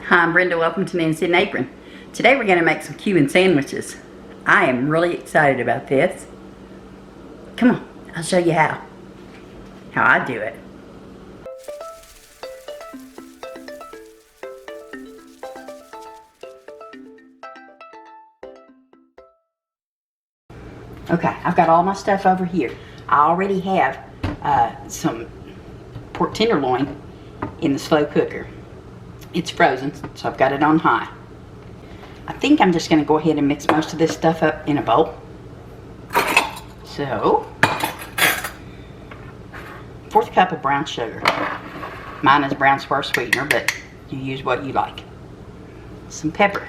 Hi, I'm Brenda. Welcome to Nancy and Apron. Today we're going to make some Cuban sandwiches. I am really excited about this. Come on, I'll show you how I do it. Okay, I've got all my stuff over here. I already have some pork tenderloin in the slow cooker. It's frozen, so I've got it on high. I think I'm just going to go ahead and mix most of this stuff up in a bowl. So, 1/4 cup of brown sugar. Mine is brown square sweetener, but you use what you like. Some pepper.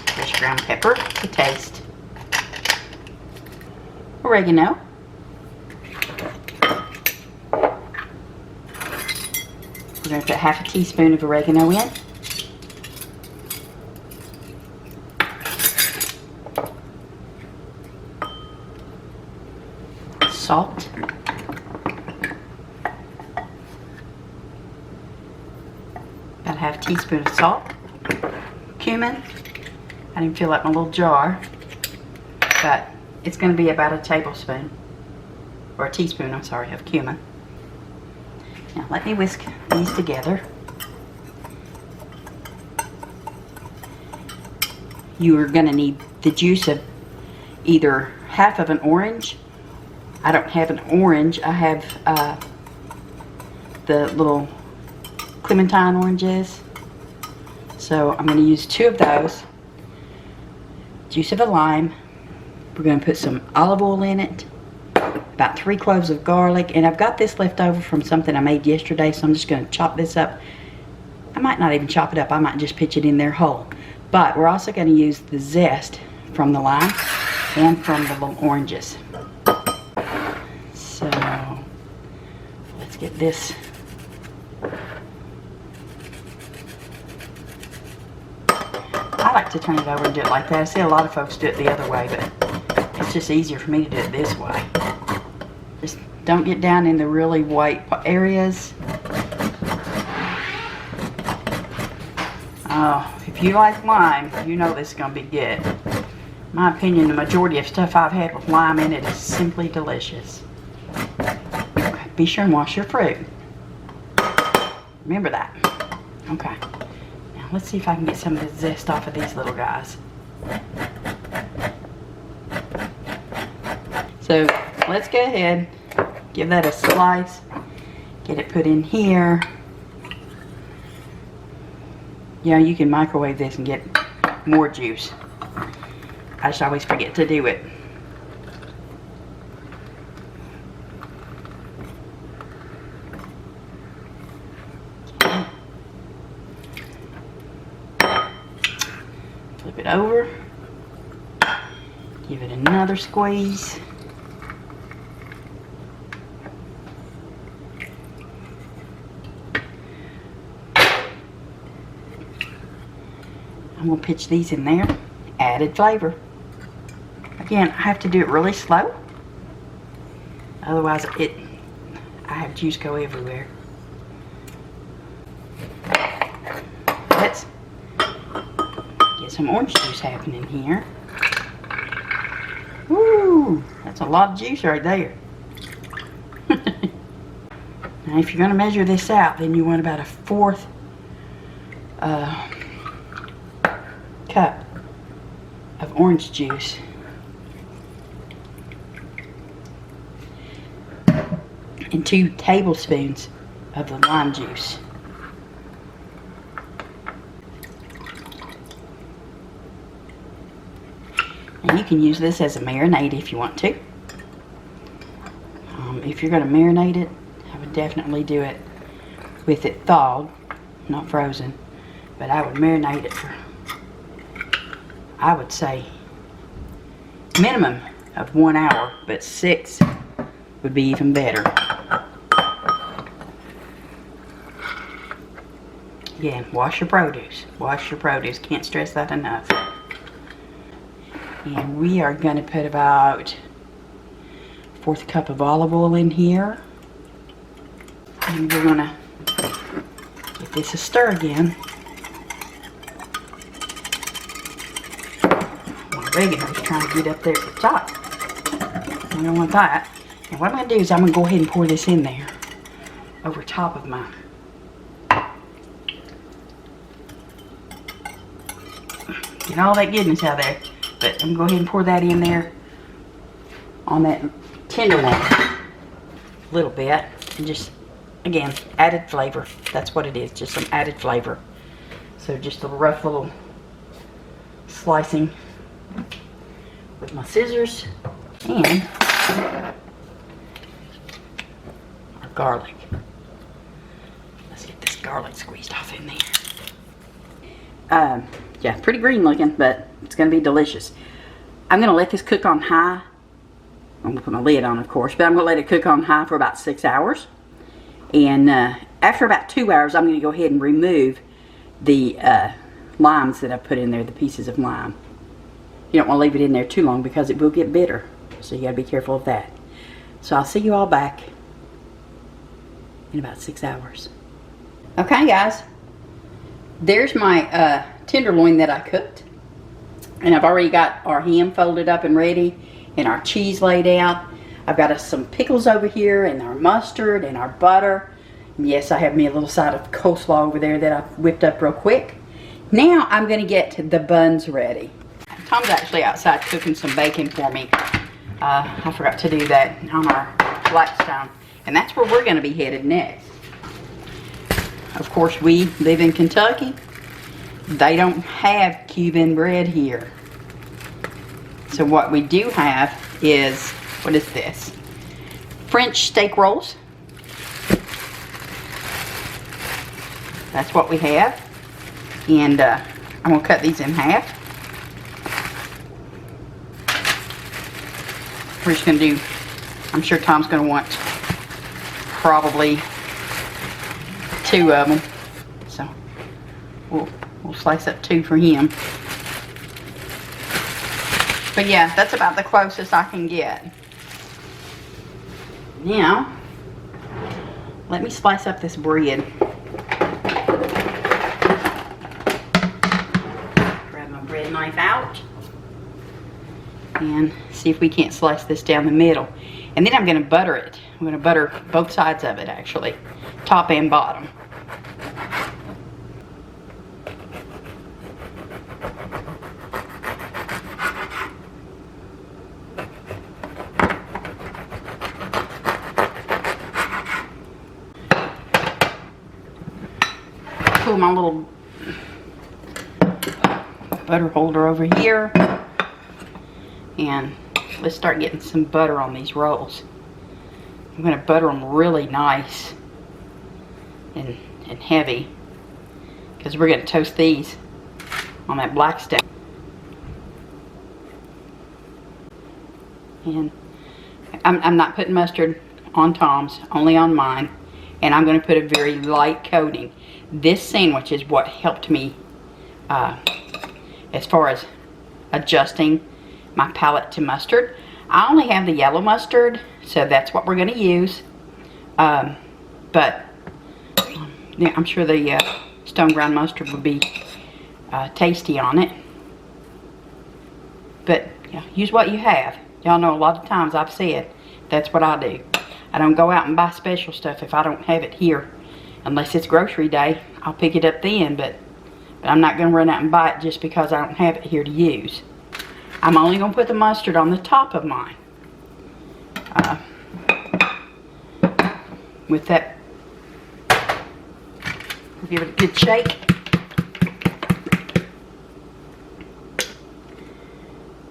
Fresh ground pepper to taste. Oregano. We're going to put 1/2 teaspoon of oregano in. Salt. About 1/2 teaspoon of salt. Cumin. I didn't fill up my little jar, but it's going to be about a tablespoon, or a teaspoon, I'm sorry, of cumin. Now let me whisk these together. You are going to need the juice of either 1/2 of an orange. I don't have an orange. I have the little clementine oranges. So I'm going to use 2 of those. Juice of a lime. We're going to put some olive oil in it. About 3 cloves of garlic. And I've got this left over from something I made yesterday, so I'm just going to chop this up. I might not even chop it up. I might just pitch it in there whole. But we're also going to use the zest from the lime and from the little oranges. So, let's get this. I like to turn it over and do it like that. I see a lot of folks do it the other way, but it's just easier for me to do it this way. Just don't get down in the really white areas. Oh, if you like lime, you know this is going to be good. In my opinion, the majority of stuff I've had with lime in it is simply delicious. Okay, be sure and wash your fruit. Remember that. Okay. Now let's see if I can get some of the zest off of these little guys. So let's go ahead, give that a slice, get it put in here. Yeah, you can microwave this and get more juice. I just always forget to do it. Flip it over. Give it another squeeze. I'm going to pitch these in there. Added flavor. Again, I have to do it really slow. Otherwise, I have juice go everywhere. Let's get some orange juice happening here. Woo! That's a lot of juice right there. Now, if you're going to measure this out, then you want about 1/4 cup of orange juice. And 2 tablespoons of the lime juice. And you can use this as a marinade if you want to. If you're going to marinate it, I would definitely do it with it thawed, not frozen. But I would marinate it for, I would say, minimum of 1 hour, but 6 would be even better. Again, wash your produce. Wash your produce. Can't stress that enough. And we are going to put about 1/4 cup of olive oil in here. And we're going to give this a stir again. oregano's trying to get up there at the top. I don't want that. And what I'm going to do is I'm going to go ahead and pour this in there over top of mine. Get all that goodness out of there. But I'm going to go ahead and pour that in there on that tenderloin a little bit. And just, again, added flavor. That's what it is, just some added flavor. So just a rough little slicing with my scissors. And our garlic. Let's get this garlic squeezed off in there. Yeah, pretty green looking, but it's going to be delicious. I'm going to let this cook on high. I'm going to put my lid on, of course, but I'm going to let it cook on high for about 6 hours. And after about 2 hours, I'm going to go ahead and remove the limes that I put in there, the pieces of lime. You don't want to leave it in there too long because it will get bitter. So you got to be careful of that. So I'll see you all back in about 6 hours. Okay, guys. There's my tenderloin that I cooked. And I've already got our ham folded up and ready. And our cheese laid out. I've got some pickles over here. And our mustard and our butter. And yes, I have me a little side of coleslaw over there that I whipped up real quick. Now I'm going to get the buns ready. Tom's actually outside cooking some bacon for me. I forgot to do that on our Blackstone. And that's where we're going to be headed next. Of course, we live in Kentucky. They don't have Cuban bread here. So what we do have is, what is this? French steak rolls. That's what we have. And I'm going to cut these in half. We're just going to do, I'm sure Tom's going to want probably 2 of them. So we'll slice up 2 for him. But yeah, that's about the closest I can get. Now, let me slice up this bread. Grab my bread knife out. And see if we can't slice this down the middle. And then I'm going to butter it. I'm going to butter both sides of it, actually. Top and bottom. Pull my little butter holder over here. And let's start getting some butter on these rolls. I'm going to butter them really nice and heavy because we're going to toast these on that Blackstone. And I'm not putting mustard on Tom's, only on mine. And I'm going to put a very light coating. This sandwich is what helped me as far as adjusting my palate to mustard. I only have the yellow mustard, so that's what we're going to use. But yeah, I'm sure the stone ground mustard would be tasty on it. But yeah, use what you have. Y'all know a lot of times I've said that's what I do. I don't go out and buy special stuff if I don't have it here. Unless it's grocery day, I'll pick it up then, but I'm not going to run out and buy it just because I don't have it here to use. I'm only going to put the mustard on the top of mine. With that, we'll give it a good shake.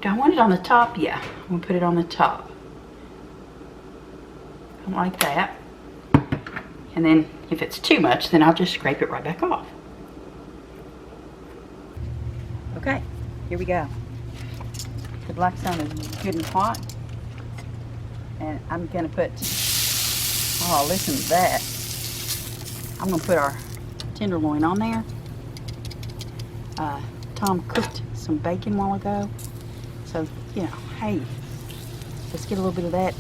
Do I want it on the top? Yeah, I'm going to put it on the top. Like that. And then if it's too much, then I'll just scrape it right back off. Okay, here we go. The Blackstone is good and hot. And I'm going to put, oh, listen to that. I'm going to put our tenderloin on there. Tom cooked some bacon a while ago. So, you know, hey, let's get a little bit of that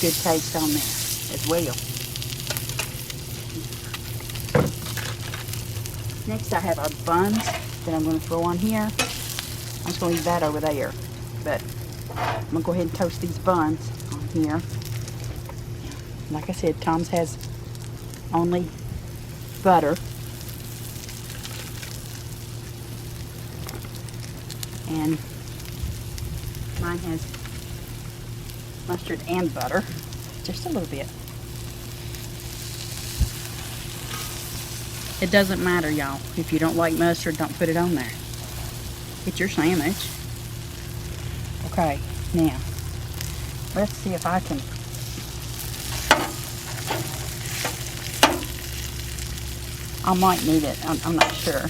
good taste on there as well. Next I have our buns that I'm going to throw on here. I'm just going to leave that over there. But I'm going to go ahead and toast these buns on here. Like I said, Tom's has only butter. And mine has mustard and butter. Just a little bit. It doesn't matter, y'all. If you don't like mustard, don't put it on there. It's your sandwich. Okay, now, let's see if I can... I might need it. I'm not sure.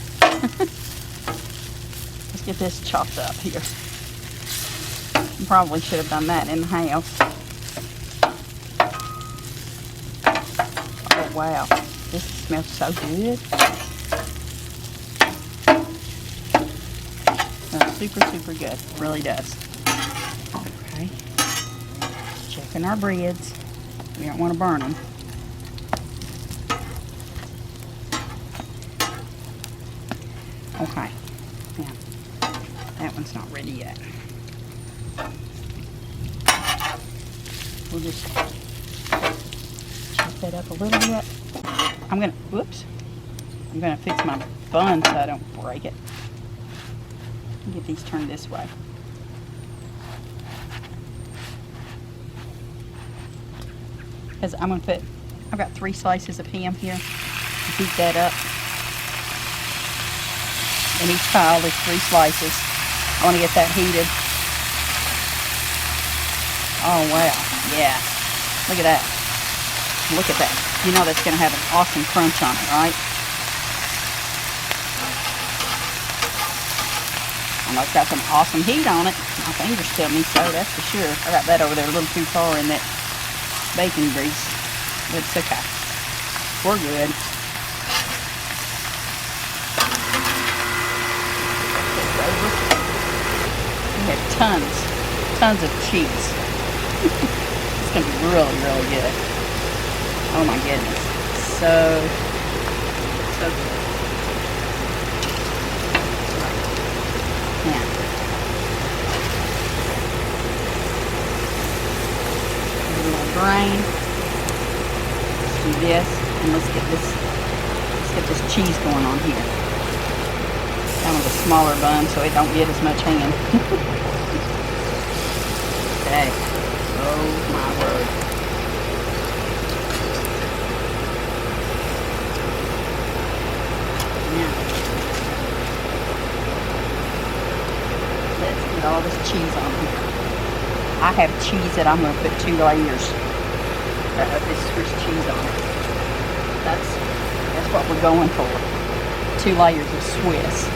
Let's get this chopped up here. Probably should have done that in the house. Oh, wow. This smells so good. Smells super, super good. It really does. Okay. Checking our breads. We don't want to burn them. Okay. Now, that one's not ready yet. We'll just chop that up a little bit. I'm gonna fix my bun so I don't break it. Get these turned this way. Because I've got 3 slices of ham here. Heat that up. And each pile is 3 slices. I want to get that heated. Oh wow, yeah. Look at that. Look at that. You know that's going to have an awesome crunch on it, right? And it's got some awesome heat on it. My fingers tell me so, that's for sure. I got that over there a little too far in that bacon grease. But it's okay. We're good. We have tons of cheese. It's going to be really, really good. Oh my goodness. So good. Now, a little drain. Let's do this, and let's get this cheese going on here. That one's a smaller bun, so it don't get as much hand. Okay. Oh my word. Now, let's get all this cheese on here. I have cheese that I'm going to put 2 layers of this Swiss cheese on it. That's what we're going for. 2 layers of Swiss.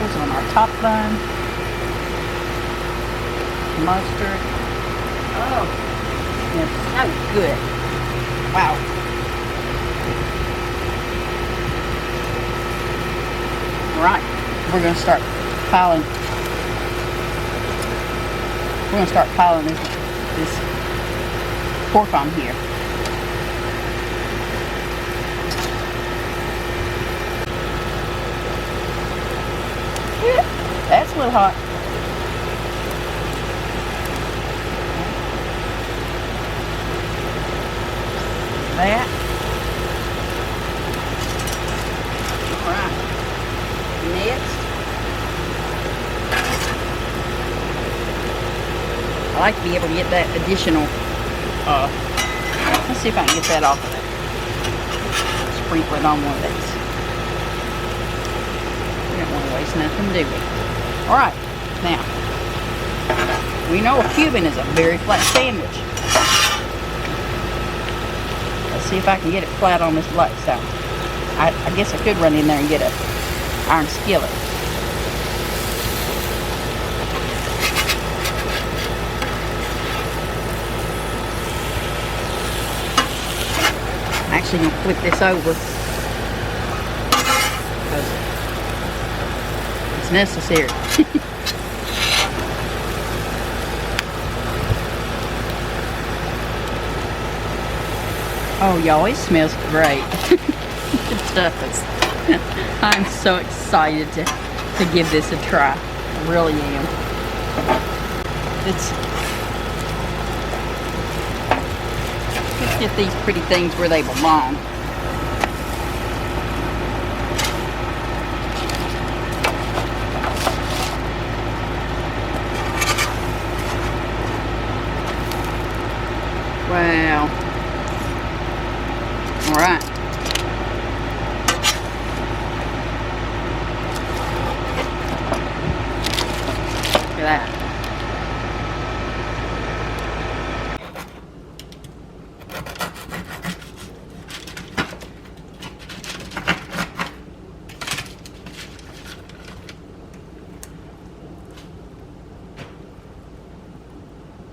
On our top bun, mustard. Oh, it's so good. Wow. All right, we're going to start piling. We're going to start piling this pork on here. That's a little hot. That. Alright. Next. I like to be able to get that additional, let's see if I can get that off of there. Sprinkle it on one of these. We don't want to waste nothing, do we? Alright, now, we know a Cuban is a very flat sandwich. Let's see if I can get it flat on this Blackstone. I guess I could run in there and get a iron skillet. I'm actually going to flip this over because it's necessary. Oh, y'all, it smells great. It does. I'm so excited to give this a try. I really am. Let's get these pretty things where they belong. Wow. All right. Look at that.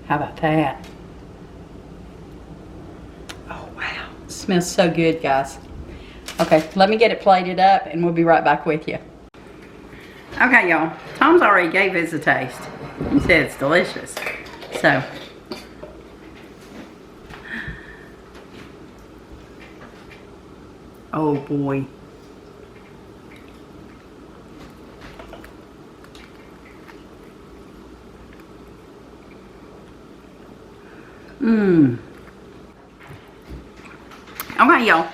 How about that? Oh, wow. It smells so good, guys. Okay, let me get it plated up and we'll be right back with you. Okay, y'all. Tom's already gave his a taste. He said it's delicious. So, oh boy. Mmm. Okay, y'all.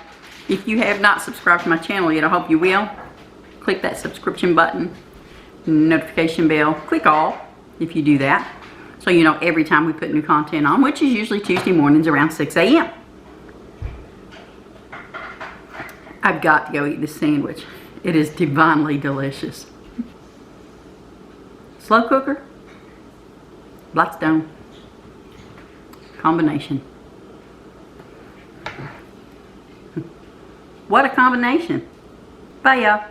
If you have not subscribed to my channel yet, I hope you will. Click that subscription button, notification bell. Click all if you do that, so you know every time we put new content on, which is usually Tuesday mornings around 6 a.m. I've got to go eat this sandwich. It is divinely delicious. Slow cooker, Blackstone combination. What a combination. Bye, y'all.